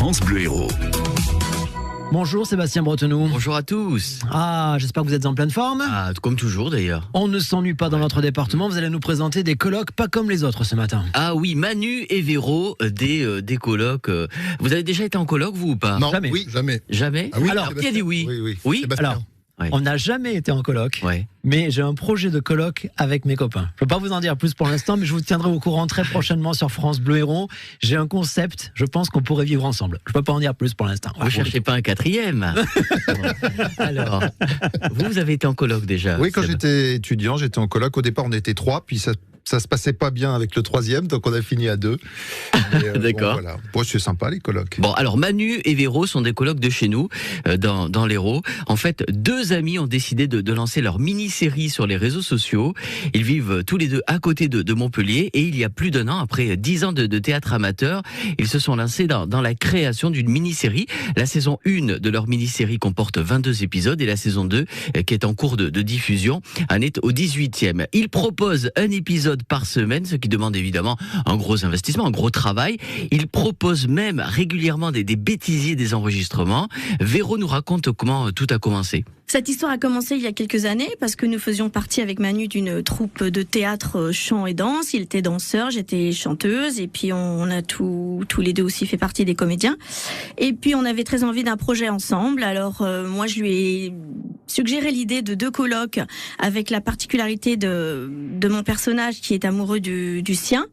France Bleu Héros. Bonjour Sébastien Bretonneau. Bonjour à tous. J'espère que vous êtes en pleine forme. Comme toujours d'ailleurs. On ne s'ennuie pas dans notre département, vous allez nous présenter des colocs pas comme les autres ce matin. Ah oui, Manu et Véro, des colocs. Vous avez déjà été en coloc, vous ou pas? Non, Jamais. oui, jamais. Jamais? Ah oui, Alors, qui a dit oui? Oui. Sébastien. Alors, Ouais. on n'a jamais été en coloc, Ouais. mais j'ai un projet de coloc avec mes copains. Je ne peux pas vous en dire plus pour l'instant, mais je vous tiendrai au courant très prochainement sur France Bleu Héros. J'ai un concept, je pense qu'on pourrait vivre ensemble. Je ne peux pas en dire plus pour l'instant. Vous cherchez pas un quatrième? Alors, vous avez été en coloc déjà? Oui, quand Seb. j'étais étudiant, j'étais en coloc. Au départ, on était 3, puis ça se passait pas bien avec le 3e, donc on a fini à 2. D'accord. Bon, voilà. Bon, c'est sympa les colocs. Bon, alors Manu et Véro sont des colocs de chez nous, dans l'Hérault. En fait, deux amis ont décidé de lancer leur mini-série sur les réseaux sociaux. Ils vivent tous les deux à côté de Montpellier et il y a plus d'un an, après 10 ans de théâtre amateur, ils se sont lancés dans la création d'une mini-série. La saison 1 de leur mini-série comporte 22 épisodes et la saison 2, qui est en cours de diffusion, en est au 18e. Ils proposent un épisode par semaine, ce qui demande évidemment un gros investissement, un gros travail. Ils proposent même régulièrement des bêtisiers des enregistrements. Véro nous raconte comment tout a commencé. Cette histoire a commencé il y a quelques années parce que nous faisions partie avec Manu d'une troupe de théâtre chant et danse. Il était danseur, j'étais chanteuse et puis on a tous les deux aussi fait partie des comédiens. Et puis on avait très envie d'un projet ensemble. Alors moi je lui ai suggéré l'idée de 2 colocs avec la particularité de mon personnage qui est amoureux du sien.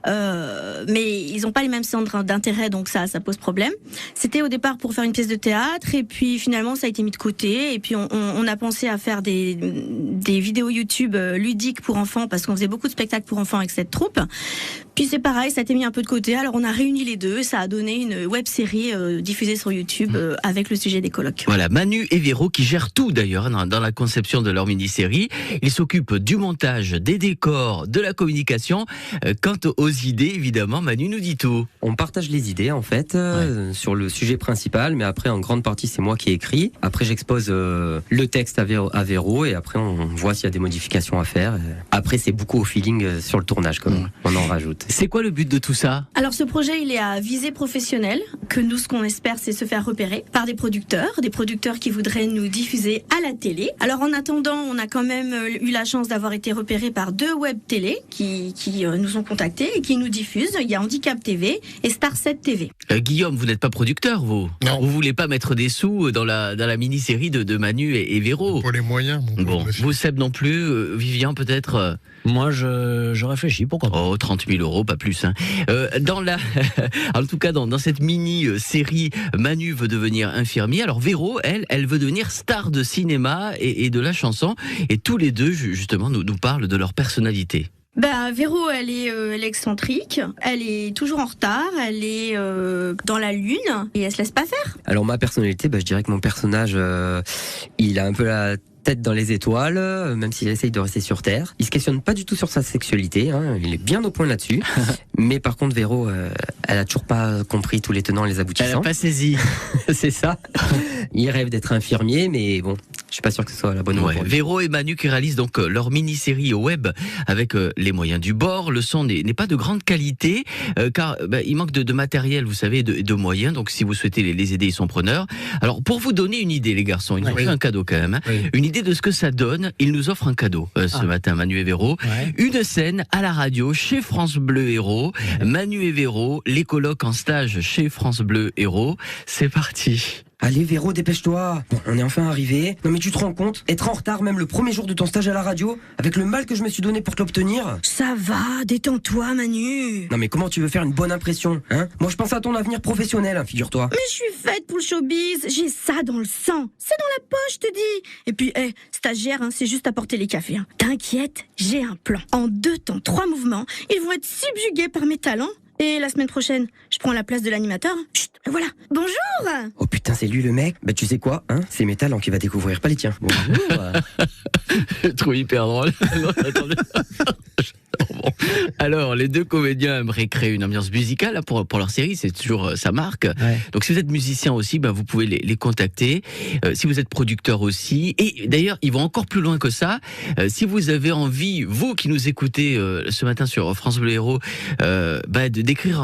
Mais ils n'ont pas les mêmes centres d'intérêt donc ça pose problème. C'était au départ pour faire une pièce de théâtre et puis finalement ça a été mis de côté et puis on a pensé à faire des vidéos YouTube ludiques pour enfants parce qu'on faisait beaucoup de spectacles pour enfants avec cette troupe. Puis c'est pareil, ça a été mis un peu de côté. Alors on a réuni les deux, ça a donné une web-série diffusée sur YouTube avec le sujet des colocs. Voilà, Manu et Véro qui gèrent tout d'ailleurs dans la conception de leur mini-série. Ils s'occupent du montage, des décors, de la communication. Quant aux idées, évidemment, Manu nous dit tout. On partage les idées en fait sur le sujet principal, mais après en grande partie c'est moi qui écris. Après j'expose le texte à Véro et après on voit s'il y a des modifications à faire. Après c'est beaucoup au feeling sur le tournage comme on en rajoute. C'est quoi le but de tout ça? Alors ce projet il est à visée professionnelle, que nous ce qu'on espère c'est se faire repérer par des producteurs qui voudraient nous diffuser à la télé. Alors en attendant on a quand même eu la chance d'avoir été repérés par 2 web télé qui nous ont contactés et qui nous diffusent. Il y a Handicap TV et Star 7 TV. Guillaume, vous n'êtes pas producteur, vous? Non. Vous voulez pas mettre des sous dans la mini-série de Manu et Véro? Pour les moyens. Bon, vous Seb non plus, Vivian peut-être? Moi, je réfléchis, pourquoi pas. Oh, 30 000 euros, pas plus. Hein. En tout cas, dans cette mini-série, Manu veut devenir infirmier. Alors Véro, elle veut devenir star de cinéma et de la chanson. Et tous les deux, justement, nous parlent de leur personnalité. Véro, elle est excentrique, elle est toujours en retard, elle est dans la lune et elle se laisse pas faire. Alors ma personnalité, je dirais que mon personnage, il a un peu la tête dans les étoiles, même s'il essaye de rester sur Terre. Il se questionne pas du tout sur sa sexualité, il est bien au point là-dessus. Mais par contre, Véro, elle a toujours pas compris tous les tenants et les aboutissants. Elle a pas saisi. C'est ça. Il rêve d'être infirmier, mais bon, je suis pas sûr que ce soit la bonne voie. Véro et Manu qui réalisent donc leur mini-série au web avec les moyens du bord. Le son n'est pas de grande qualité car il manque de matériel, vous savez, de moyens. Donc si vous souhaitez les aider, ils sont preneurs. Alors pour vous donner une idée, les garçons, ils nous ont fait un cadeau quand même. Une idée de ce que ça donne. Ils nous offrent un cadeau ce matin, Manu et Véro. Une scène à la radio chez France Bleu Héros. Manu et Véro, les colocs en stage chez France Bleu Héros. C'est parti. Allez Véro, dépêche-toi. Bon, on est enfin arrivé. Non mais tu te rends compte? Être en retard même le premier jour de ton stage à la radio, avec le mal que je me suis donné pour te l'obtenir? Ça va, détends-toi Manu. Non mais comment tu veux faire une bonne impression, hein? Moi je pense à ton avenir professionnel, figure-toi. Mais je suis faite pour le showbiz, j'ai ça dans le sang. C'est dans la poche, je te dis. Et puis, stagiaire, c'est juste apporter les cafés. T'inquiète, j'ai un plan. En 2 temps, 3 mouvements, ils vont être subjugués par mes talents. Et la semaine prochaine, je prends la place de l'animateur. Chut, voilà. Bonjour. Oh putain, c'est lui le mec. Tu sais quoi, c'est mes talents qu'il va découvrir, pas les tiens. Je trouve hyper drôle. Non, attendez. Bon. Alors, les deux comédiens aimeraient créer une ambiance musicale pour leur série, c'est toujours sa marque. Ouais. Donc, si vous êtes musicien aussi, vous pouvez les contacter. Si vous êtes producteur aussi, et d'ailleurs, ils vont encore plus loin que ça. Si vous avez envie, vous qui nous écoutez ce matin sur France Bleu Héros, d'écrire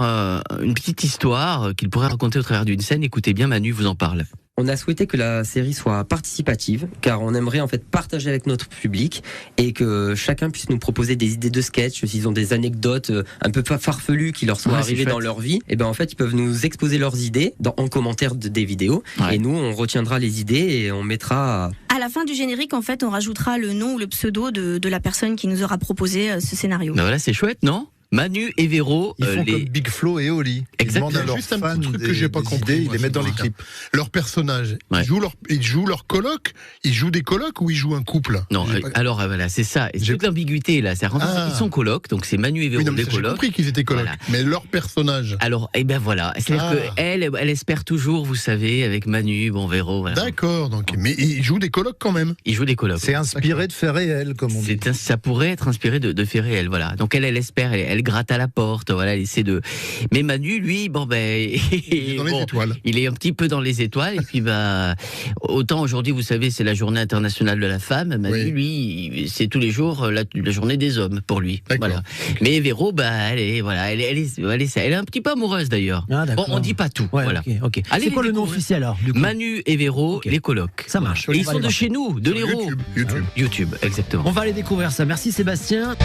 une petite histoire qu'ils pourraient raconter au travers d'une scène, écoutez bien, Manu vous en parle. On a souhaité que la série soit participative, car on aimerait en fait partager avec notre public et que chacun puisse nous proposer des idées de sketch, s'ils ont des anecdotes un peu farfelues qui leur sont arrivées dans leur vie. Et en fait, ils peuvent nous exposer leurs idées en commentaire des vidéos. Ouais. Et nous, on retiendra les idées et on mettra. À la fin du générique, en fait, on rajoutera le nom ou le pseudo de la personne qui nous aura proposé ce scénario. Voilà, c'est chouette, non ? Manu et Véro, ils font comme Big Flo et Oli. Exactement. Ils demandent à leurs juste un fans petit truc que j'ai pas compris. Ils les mettent dans les clips. Leurs personnages, ils jouent leur coloc, ils jouent des colocs ou ils jouent un couple? Non, alors voilà, c'est ça. C'est toute l'ambiguïté là. Ils sont colocs, donc c'est Manu et Véro des colocs. J'ai compris qu'ils étaient colocs, mais leurs personnages. Alors, voilà. C'est-à-dire qu'elle espère toujours, vous savez, avec Manu, Véro. Voilà. D'accord, donc, mais ils jouent des colocs quand même. Ils jouent des colocs. C'est inspiré de faits réels, comme on dit. Ça pourrait être inspiré de faits réels, voilà. Donc elle espère, elle gratte à la porte. Voilà, il essaie de. Mais Manu, lui, il est dans les étoiles. Il est un petit peu dans les étoiles. Et puis, autant aujourd'hui, vous savez, c'est la journée internationale de la femme. Manu, lui, c'est tous les jours la journée des hommes pour lui. Voilà. Okay. Mais Véro, elle est un petit peu amoureuse d'ailleurs. On dit pas tout. Ouais, voilà. Okay. C'est quoi le nom officiel alors du coup? Manu et Véro, les colocs. Ça marche. Et ils sont de chez nous, de l'Hérault. YouTube, exactement. On va aller découvrir ça. Merci Sébastien.